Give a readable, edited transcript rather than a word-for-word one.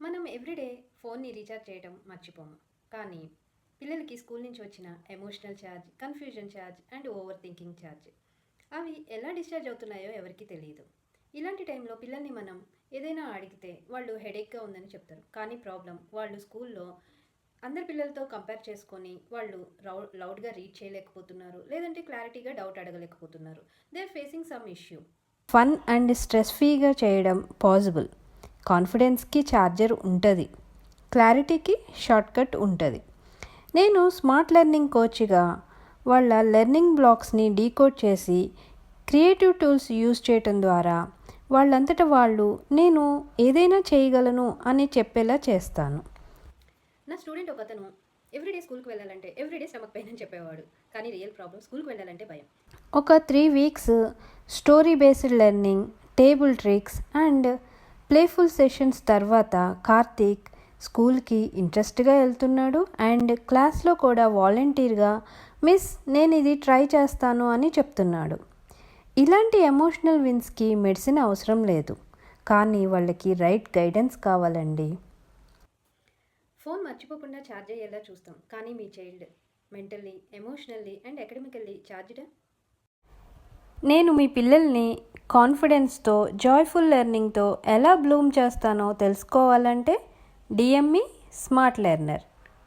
మనం ఎవ్రీడే ఫోన్ని రీఛార్జ్ చేయడం మర్చిపోము. కానీ పిల్లలకి స్కూల్ నుంచి వచ్చిన emotional charge, confusion charge and over thinking charge అవి ఎలా డిశ్చార్జ్ అవుతున్నాయో ఎవరికీ తెలియదు. ఇలాంటి టైంలో పిల్లల్ని మనం ఏదైనా అడిగితే వాళ్ళు హెడేక్గా ఉందని చెప్తారు. కానీ ప్రాబ్లం వాళ్ళు స్కూల్లో అందరి పిల్లలతో కంపేర్ చేసుకొని వాళ్ళు లౌడ్గా రీడ్ చేయలేకపోతున్నారు, లేదంటే క్లారిటీగా డౌట్ అడగలేకపోతున్నారు. They are facing some issue. Fun and stress ఫ్రీగా చేయడం పాసిబుల్. కాన్ఫిడెన్స్కి ఛార్జర్ ఉంటుంది, క్లారిటీకి షార్ట్కట్ ఉంటుంది. నేను స్మార్ట్ లెర్నింగ్ కోచ్గా వాళ్ళ లెర్నింగ్ బ్లాక్స్ని డీకోడ్ చేసి క్రియేటివ్ టూల్స్ యూజ్ చేయటం ద్వారా వాళ్ళంతట వాళ్ళు నేను ఏదైనా చేయగలను అని చెప్పేలా చేస్తాను. నా స్టూడెంట్ ఒకతను ఎవ్రీడే స్కూల్కి వెళ్ళాలంటే ఎవ్రీడే స్టమక్ పెయిన్ అని చెప్పేవాడు. కానీ రియల్ ప్రాబ్లం స్కూల్కి వెళ్ళాలంటే భయం. ఒక 3 weeks story based learning, table tricks and playful sessions తర్వాత కార్తీక్ స్కూల్కి ఇంట్రెస్ట్గా వెళ్తున్నాడు అండ్ క్లాస్లో కూడా వాలంటీర్గా మిస్ నేను ఇది ట్రై చేస్తాను అని చెప్తున్నాడు. ఇలాంటి ఎమోషనల్ విన్స్కి మెడిసిన్ అవసరం లేదు, కానీ వాళ్ళకి రైట్ గైడెన్స్ కావాలండి. ఫోన్ మర్చిపోకుండా ఛార్జ్ అయ్యేలా చూస్తాం, కానీ మీ child mentally, emotionally and academically ఛార్జ్డా? నేను మీ పిల్లల్ని కాన్ఫిడెన్స్తో, జాయ్ఫుల్ లెర్నింగ్తో ఎలా బ్లూమ్ చేస్తానో తెలుసుకోవాలంటే డిఎం మీ స్మార్ట్ లెర్నర్.